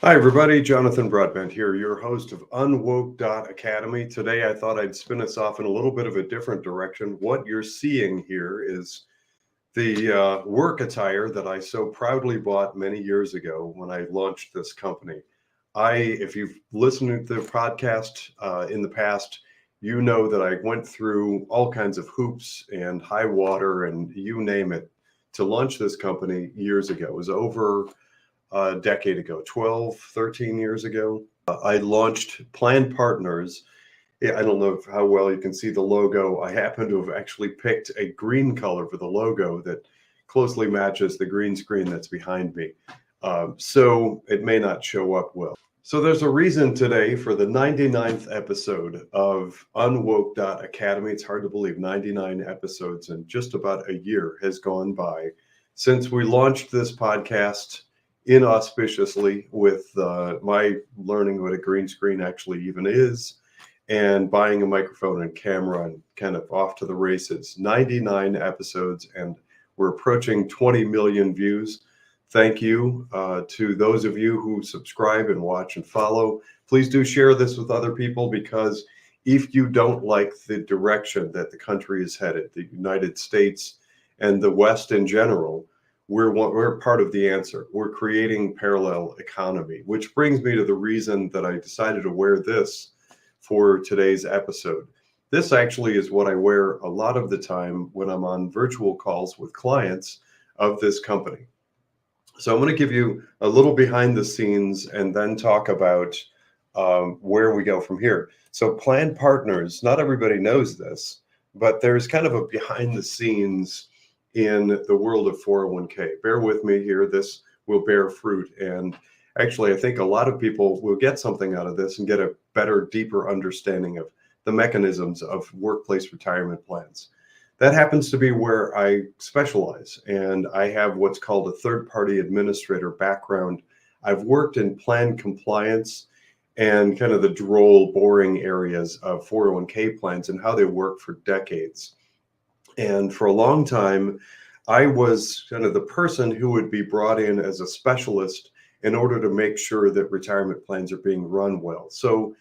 Hi, everybody. Jonathan Broadbent here, your host of UnWoke Academy. Today, I thought I'd spin us off in a little bit of a different direction. What you're seeing here is the work attire that I so proudly bought many years ago when I launched this company. If you've listened to the podcast in the past, you know that I went through all kinds of hoops and high water and you name it to launch this company years ago. It was over a decade ago, 12, 13 years ago. I launched Planned Partners. Yeah, I don't know how well you can see the logo. I happen to have actually picked a green color for the logo that closely matches the green screen that's behind me. So it may not show up well. So there's a reason today for the 99th episode of UnWoke Academy. It's hard to believe 99 episodes and just about a year has gone by since we launched this podcast inauspiciously with my learning what a green screen actually even is and buying a microphone and camera and kind of off to the races. 99 episodes and we're approaching 20 million views. Thank you to those of you who subscribe and watch and follow. Please do share this with other people, because if you don't like the direction that the country is headed, the United States and the West in general, we're part of the answer. We're creating parallel economy, which brings me to the reason that I decided to wear this for today's episode. This actually is what I wear a lot of the time when I'm on virtual calls with clients of this company. So I'm going to give you a little behind the scenes and then talk about where we go from here. So Planned Partners, not everybody knows this, but there's kind of a behind the scenes in the world of 401k. Bear with me here. This will bear fruit. And actually, I think a lot of people will get something out of this and get a better, deeper understanding of the mechanisms of workplace retirement plans. That happens to be where I specialize. And I have what's called a third-party administrator background. I've worked in plan compliance and kind of the droll, boring areas of 401k plans and how they work for decades. And for a long time, I was kind of the person who would be brought in as a specialist in order to make sure that retirement plans are being run well. So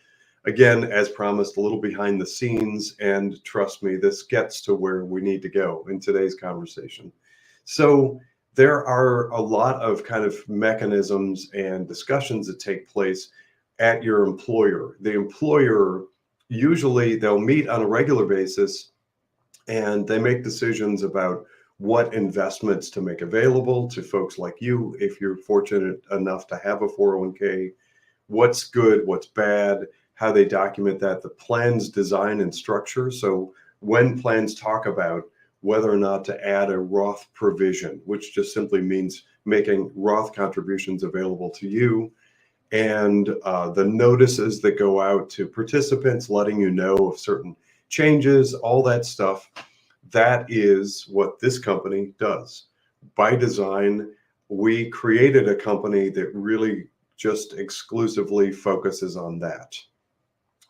again, as promised, a little behind the scenes, and trust me, this gets to where we need to go in today's conversation. So there are a lot of kind of mechanisms and discussions that take place at your employer. The employer, usually they'll meet on a regular basis and they make decisions about what investments to make available to folks like you, if you're fortunate enough to have a 401k, what's good, what's bad, how they document that, the plan's design and structure. So when plans talk about whether or not to add a Roth provision, which just simply means making Roth contributions available to you, and the notices that go out to participants letting you know of certain changes, all that stuff, that is what this company does. By design, we created a company that really just exclusively focuses on that.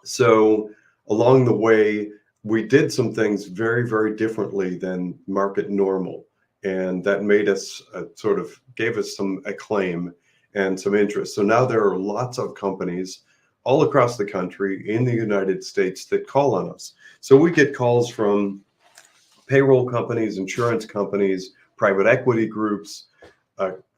So along the way, we did some things very, very differently than market normal. And that made us sort of gave us some acclaim and some interest. So now there are lots of companies all across the country in the United States that call on us. So we get calls from payroll companies, insurance companies, private equity groups,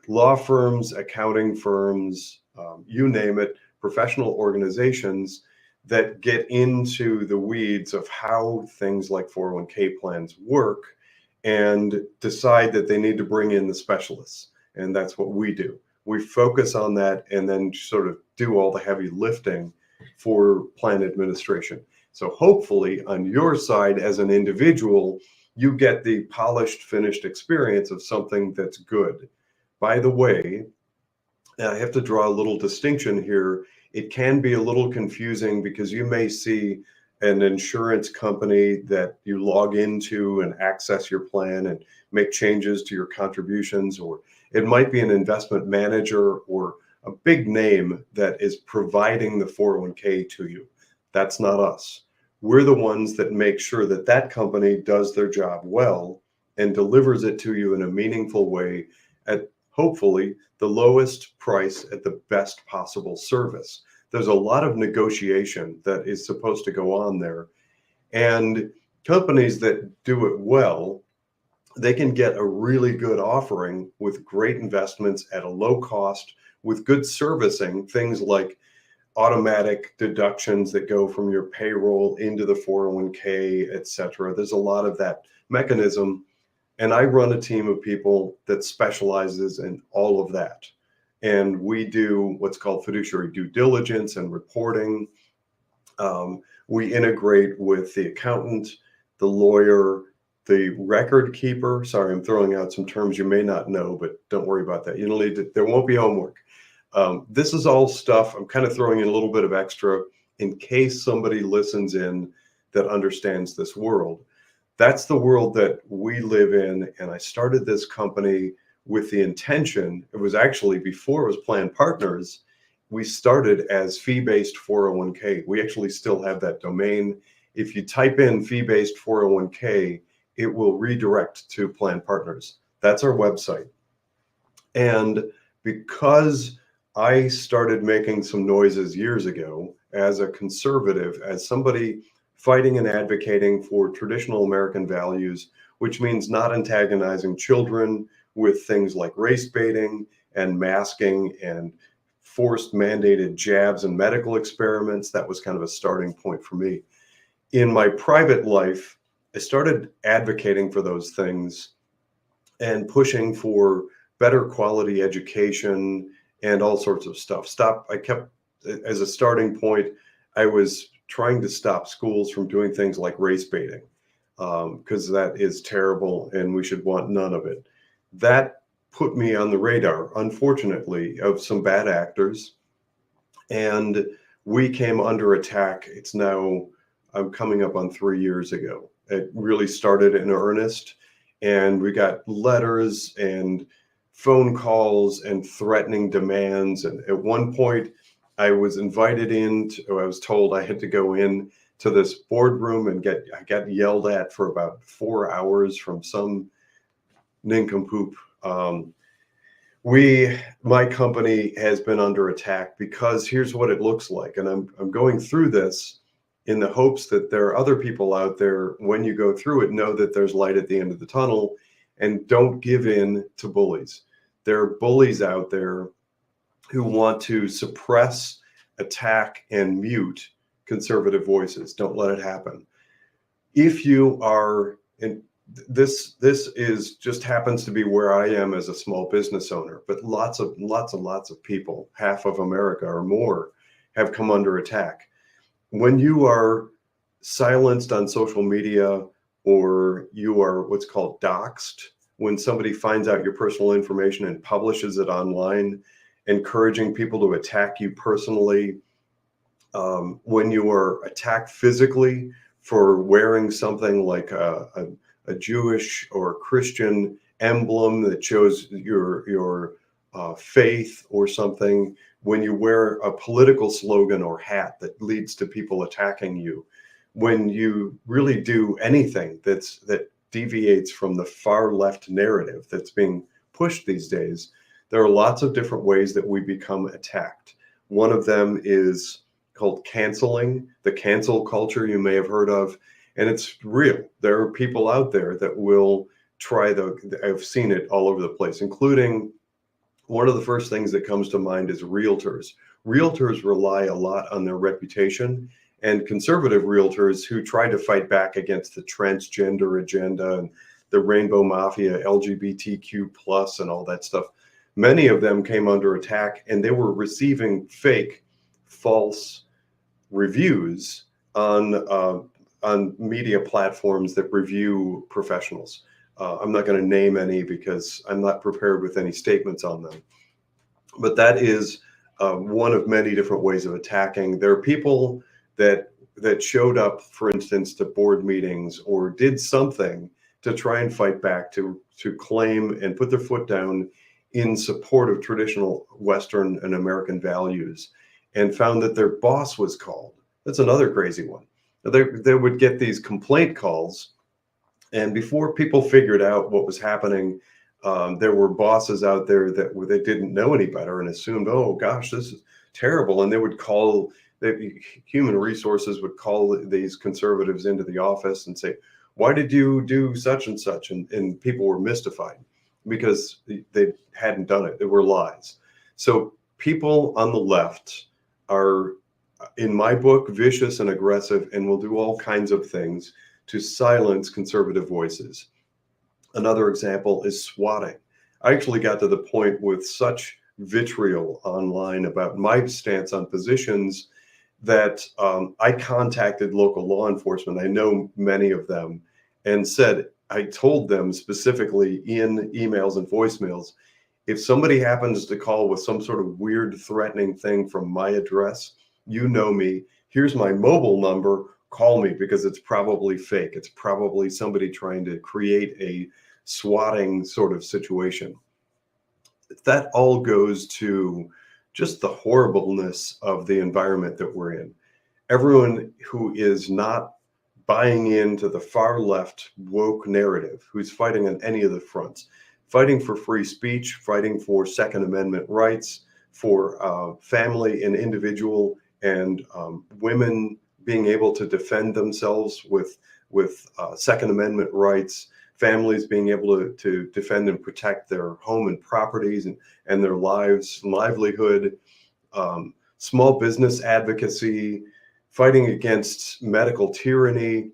law firms, accounting firms, you name it, professional organizations that get into the weeds of how things like 401k plans work and decide that they need to bring in the specialists. And that's what we do. We focus on that and then sort of do all the heavy lifting for plan administration. So hopefully on your side as an individual, you get the polished, finished experience of something that's good. By the way, I have to draw a little distinction here. It can be a little confusing because you may see an insurance company that you log into and access your plan and make changes to your contributions, or it might be an investment manager or a big name that is providing the 401k to you. That's not us. we're the ones that make sure that that company does their job well and delivers it to you in a meaningful way at hopefully the lowest price at the best possible service. There's a lot of negotiation that is supposed to go on there. And companies that do it well, they can get a really good offering with great investments at a low cost, with good servicing, things like automatic deductions that go from your payroll into the 401k, et cetera. There's a lot of that mechanism. And I run a team of people that specializes in all of that. And we do what's called fiduciary due diligence and reporting. We integrate with the accountant, the lawyer, the record keeper. Sorry, I'm throwing out some terms you may not know, but don't worry about that. You don't need to, there won't be homework. This is all stuff I'm kind of throwing in a little bit of extra in case somebody listens in that understands this world. That's the world that we live in. And I started this company with the intention, it was actually before it was Planned Partners, we started as fee-based 401k. We actually still have that domain. If you type in fee-based 401k, it will redirect to Planned Partners. That's our website. And because I started making some noises years ago as a conservative, as somebody fighting and advocating for traditional American values, which means not antagonizing children with things like race baiting and masking and forced mandated jabs and medical experiments. That was kind of a starting point for me. In my private life, I started advocating for those things and pushing for better quality education and all sorts of stuff. I kept, as a starting point, I was trying to stop schools from doing things like race baiting, because that is terrible and we should want none of it. That put me on the radar, unfortunately, of some bad actors. And we came under attack. It's now, I'm coming up on 3 years ago. It really started in earnest. And we got letters and phone calls and threatening demands. And at one point, I was invited in, I was told I had to go in to this boardroom and I got yelled at for about 4 hours from some nincompoop. My company has been under attack because here's what it looks like. And I'm going through this in the hopes that there are other people out there, when you go through it, know that there's light at the end of the tunnel and don't give in to bullies. There are bullies out there who want to suppress, attack, and mute conservative voices. Don't let it happen. If you are, and this is just happens to be where I am as a small business owner, but lots of people, half of America or more, have come under attack. When you are silenced on social media, or you are what's called doxxed, when somebody finds out your personal information and publishes it online, encouraging people to attack you personally, when you are attacked physically for wearing something like a Jewish or Christian emblem that shows your faith or something, when you wear a political slogan or hat that leads to people attacking you, when you really do anything that deviates from the far left narrative that's being pushed these days, there are lots of different ways that we become attacked. One of them is called canceling, the cancel culture you may have heard of. And it's real. There are people out there that will try I've seen it all over the place, including one of the first things that comes to mind is realtors. Realtors rely a lot on their reputation, and conservative realtors who try to fight back against the transgender agenda and the rainbow mafia, LGBTQ plus and all that stuff. Many of them came under attack and they were receiving fake, false reviews on media platforms that review professionals. I'm not going to name any because I'm not prepared with any statements on them. But that is one of many different ways of attacking. There are people that showed up, for instance, to board meetings or did something to try and fight back, to claim and put their foot down in support of traditional Western and American values, and found that their boss was called. That's another crazy one. They would get these complaint calls, and before people figured out what was happening, there were bosses out there they didn't know any better and assumed, oh gosh, this is terrible, and they would call. Human resources would call these conservatives into the office and say, why did you do such and such? And people were mystified because they hadn't done it. It were lies. So people on the left are, in my book, vicious and aggressive and will do all kinds of things to silence conservative voices. Another example is swatting. I actually got to the point with such vitriol online about my stance on positions that I contacted local law enforcement. I know many of them, and I told them specifically in emails and voicemails, if somebody happens to call with some sort of weird threatening thing from my address, you know me, here's my mobile number, call me, because it's probably fake. It's probably somebody trying to create a swatting sort of situation. That all goes to just the horribleness of the environment that we're in. Everyone who is not buying into the far left woke narrative, who's fighting on any of the fronts, fighting for free speech, fighting for Second Amendment rights, for family and individual and women being able to defend themselves with Second Amendment rights, families being able to defend and protect their home and properties and their lives, livelihood, small business advocacy, fighting against medical tyranny,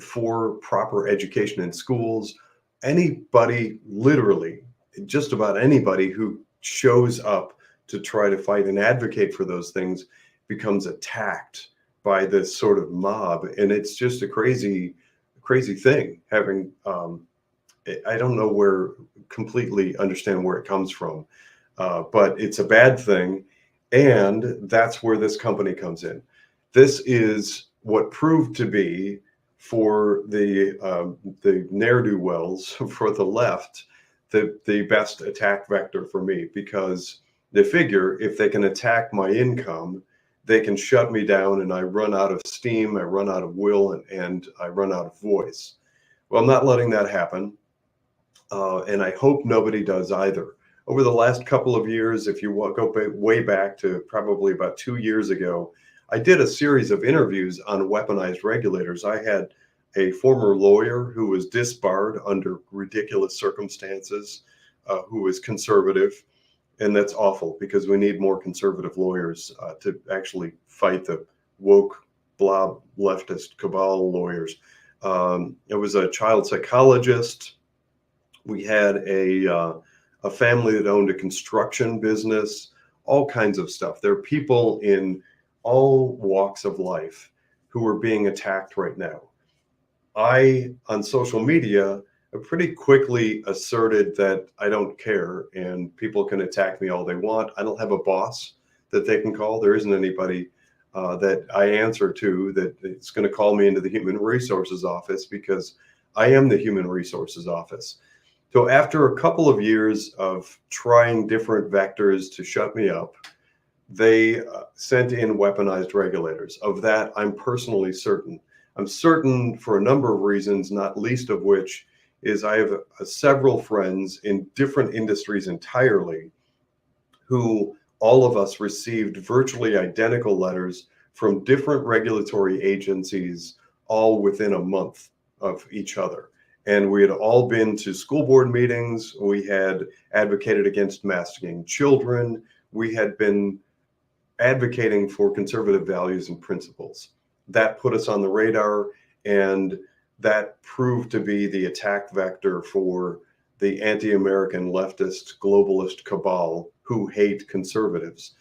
for proper education in schools. Anybody, literally, just about anybody who shows up to try to fight and advocate for those things becomes attacked by this sort of mob. And it's just a crazy thing. Having, I don't know completely understand where it comes from, but it's a bad thing. And that's where this company comes in. This is what proved to be, for the ne'er-do-wells, for the left, the best attack vector for me, because they figure if they can attack my income, they can shut me down, and I run out of steam, I run out of will, and I run out of voice. Well, I'm not letting that happen, and I hope nobody does either. Over the last couple of years, if you go way back to probably about 2 years ago, I did a series of interviews on weaponized regulators. I had a former lawyer who was disbarred under ridiculous circumstances, who was conservative. And that's awful, because we need more conservative lawyers to actually fight the woke, blob, leftist cabal lawyers. It was a child psychologist. We had a family that owned a construction business, all kinds of stuff. There are people in all walks of life who are being attacked right now. I, on social media, pretty quickly asserted that I don't care and people can attack me all they want. I don't have a boss that they can call. There isn't anybody that I answer to that is going to call me into the human resources office, because I am the human resources office. So after a couple of years of trying different vectors to shut me up, they sent in weaponized regulators. Of that, I'm personally certain. I'm certain for a number of reasons, not least of which is I have several friends in different industries entirely who all of us received virtually identical letters from different regulatory agencies, all within a month of each other. And we had all been to school board meetings. We had advocated against masking children. We had been advocating for conservative values and principles. That put us on the radar, and that proved to be the attack vector for the anti-American leftist globalist cabal who hate conservatives.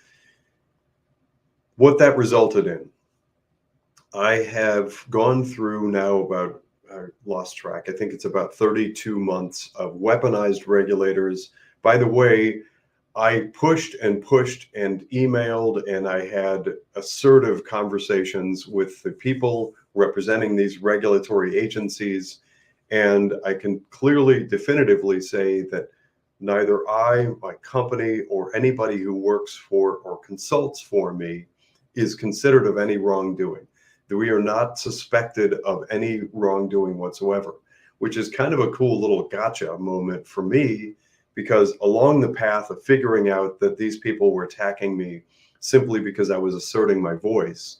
What that resulted in, I have gone through now about, I lost track, I think it's about 32 months of weaponized regulators. By the way, I pushed and emailed, and I had assertive conversations with the people representing these regulatory agencies. And I can clearly, definitively say that neither I, my company, or anybody who works for or consults for me is considered of any wrongdoing. We are not suspected of any wrongdoing whatsoever, which is kind of a cool little gotcha moment for me, because along the path of figuring out that these people were attacking me simply because I was asserting my voice,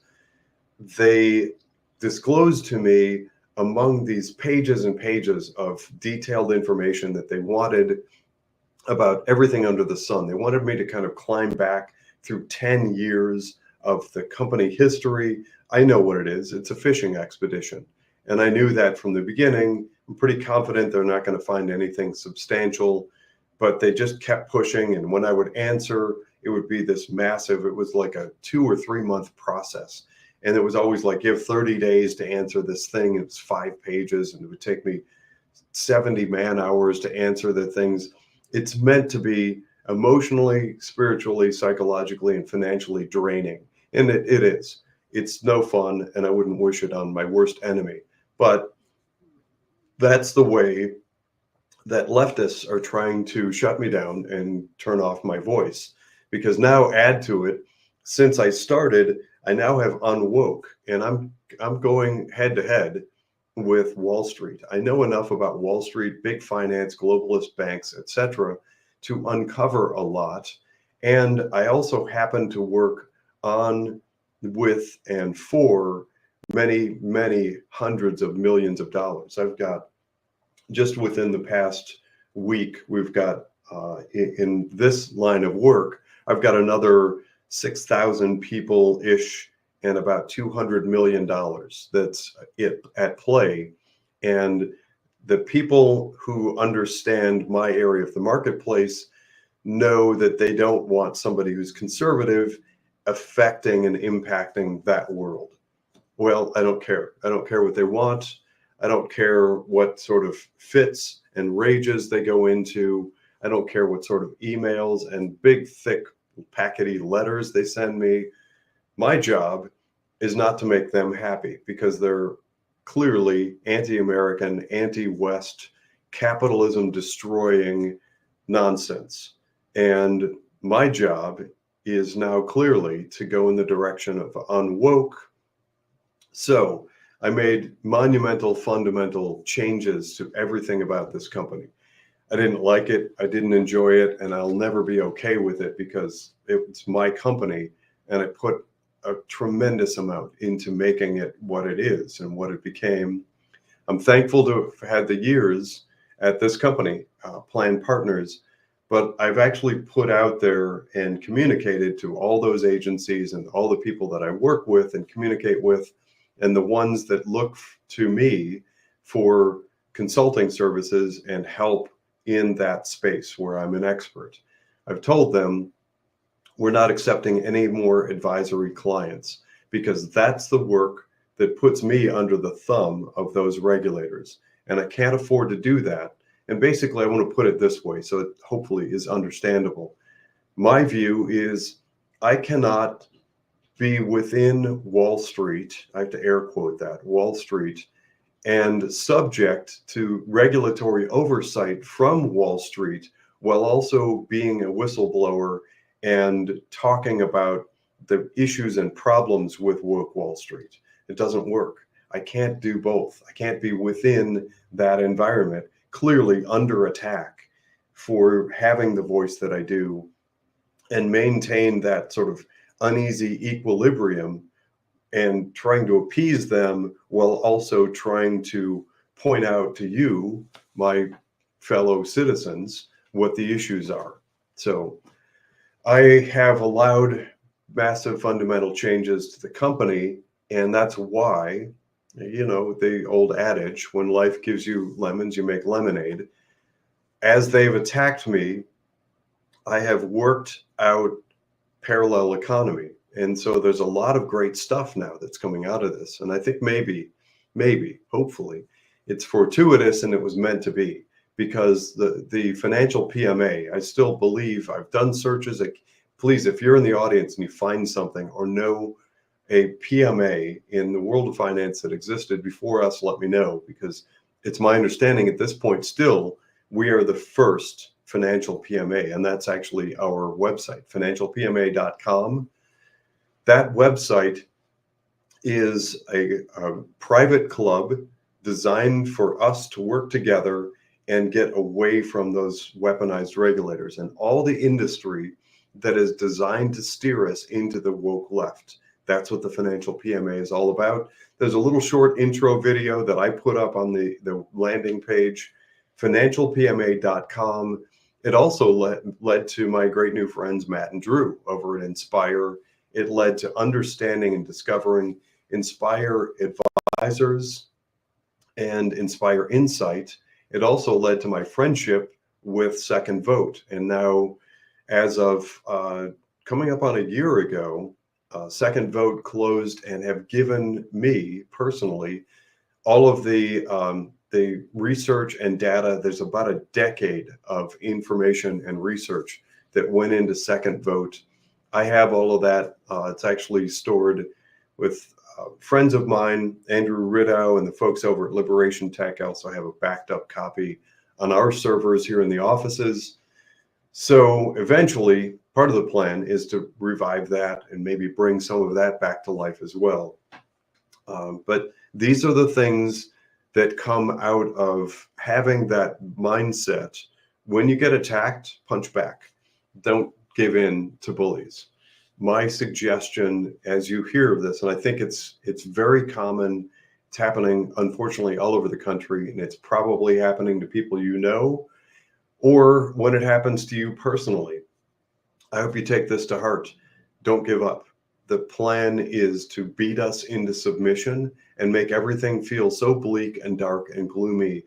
they disclosed to me, among these pages and pages of detailed information that they wanted about everything under the sun. They wanted me to kind of climb back through 10 years of the company history. I know what it is. It's a fishing expedition. And I knew that from the beginning. I'm pretty confident they're not going to find anything substantial, but they just kept pushing. And when I would answer, it would be this massive, it was like a 2 or 3 month process. And it was always like, you have 30 days to answer this thing. It was 5 pages, and it would take me 70 man hours to answer the things. It's meant to be emotionally, spiritually, psychologically, and financially draining. And it is. It's no fun, and I wouldn't wish it on my worst enemy. But that's the way that leftists are trying to shut me down and turn off my voice. Because now, add to it, since I started, I now have UnWoke, and I'm going head to head with Wall Street. I know enough about Wall Street, big finance, globalist banks, etc., to uncover a lot. And I also happen to work on, with, and for many, many hundreds of millions of dollars. I've got, just within the past week, we've got, in this line of work, I've got another 6,000 people-ish and about $200 million that's at play. And the people who understand my area of the marketplace know that they don't want somebody who's conservative affecting and impacting that world. Well, I don't care. I don't care what they want. I don't care what sort of fits and rages they go into. I don't care what sort of emails and big, thick, packety letters they send me. My job is not to make them happy, because they're clearly anti-American, anti-West, capitalism destroying nonsense. And my job is now clearly to go in the direction of UnWoke. So I made monumental, fundamental changes to everything about this company. I didn't like it, I didn't enjoy it, and I'll never be okay with it, because it's my company, and I put a tremendous amount into making it what it is and what it became. I'm thankful to have had the years at this company, Planned Partners, but I've actually put out there and communicated to all those agencies and all the people that I work with and communicate with, and the ones that look to me for consulting services and help in that space where I'm an expert. I've told them we're not accepting any more advisory clients, because that's the work that puts me under the thumb of those regulators. And I can't afford to do that. And basically, I want to put it this way, so it hopefully is understandable. My view is I cannot be within Wall Street, I have to air quote that, Wall Street, and subject to regulatory oversight from Wall Street, while also being a whistleblower and talking about the issues and problems with woke Wall Street. It doesn't work. I can't do both. I can't be within that environment, clearly under attack for having the voice that I do, and maintain that sort of uneasy equilibrium and trying to appease them while also trying to point out to you, my fellow citizens, what the issues are. So I have allowed massive fundamental changes to the company, and that's why, you know, the old adage, when life gives you lemons, you make lemonade. As they've attacked me, I have worked out parallel economy. And so there's a lot of great stuff now that's coming out of this. And I think maybe, hopefully, it's fortuitous and it was meant to be, because the financial PMA, I still believe, I've done searches. Please, if you're in the audience and you find something or know a PMA in the world of finance that existed before us, let me know, because it's my understanding at this point still, we are the first financial PMA, and that's actually our website, financialpma.com. That website is a private club designed for us to work together and get away from those weaponized regulators and all the industry that is designed to steer us into the woke left. That's what the Financial PMA is all about. There's a little short intro video that I put up on the landing page, financialpma.com. It also led to my great new friends, Matt and Drew, over at Inspire. It led to understanding and discovering Inspire Advisors and Inspire Insight. It also led to my friendship with Second Vote. And now, as of coming up on a year ago, Second Vote closed and have given me personally all of the research and data. There's about a decade of information and research that went into Second Vote. I have all of that. It's actually stored with friends of mine, Andrew Ridow and the folks over at Liberation Tech. I also have a backed up copy on our servers here in the offices. So eventually, part of the plan is to revive that and maybe bring some of that back to life as well. But these are the things that come out of having that mindset. When you get attacked, punch back. Don't give in to bullies. My suggestion, as you hear of this, and I think it's very common, it's happening unfortunately all over the country, and it's probably happening to people you know, or when it happens to you personally. I hope you take this to heart. Don't give up. The plan is to beat us into submission and make everything feel so bleak and dark and gloomy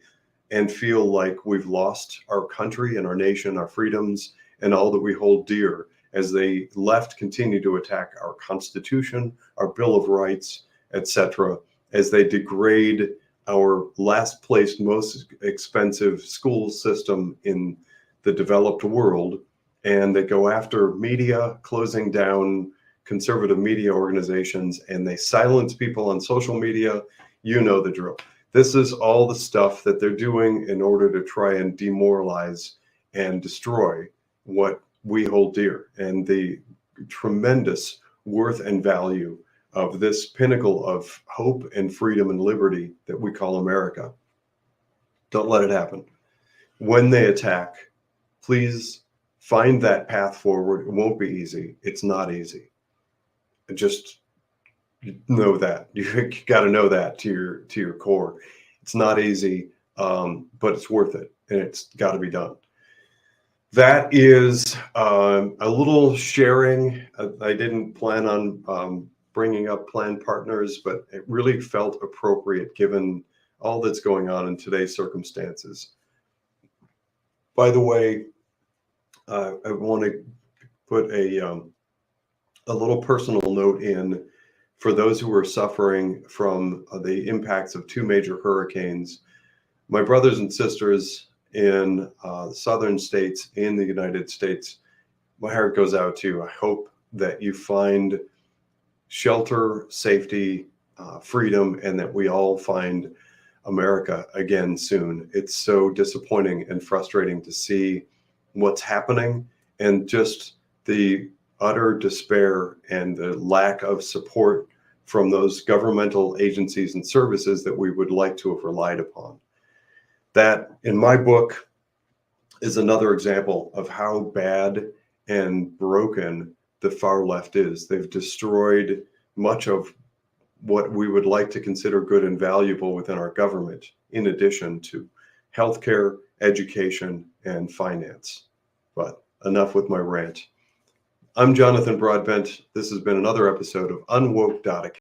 and feel like we've lost our country and our nation, our freedoms, and all that we hold dear, as they left continue to attack our Constitution, our Bill of Rights, etc., as they degrade our last place, most expensive school system in the developed world, and they go after media, closing down conservative media organizations, and they silence people on social media. You know the drill. This is all the stuff that they're doing in order to try and demoralize and destroy what we hold dear and the tremendous worth and value of this pinnacle of hope and freedom and liberty that we call America. Don't let it happen. When they attack, please find that path forward. It won't be easy. It's not easy. Just know that. You got to know that to your core. It's not easy, but it's worth it, and it's got to be done. That is a little sharing. I didn't plan on bringing up planned partners, but it really felt appropriate given all that's going on in today's circumstances. By the way, I want to put a little personal note in for those who are suffering from the impacts of two major hurricanes. My brothers and sisters in southern states in the United States, my heart goes out to you. I hope that you find shelter, safety, freedom, and that we all find America again soon. It's so disappointing and frustrating to see what's happening and just the utter despair and the lack of support from those governmental agencies and services that we would like to have relied upon. That, in my book, is another example of how bad and broken the far left is. They've destroyed much of what we would like to consider good and valuable within our government, in addition to healthcare, education, and finance. But enough with my rant. I'm Jonathan Broadbent. This has been another episode of UnWoke.Academy.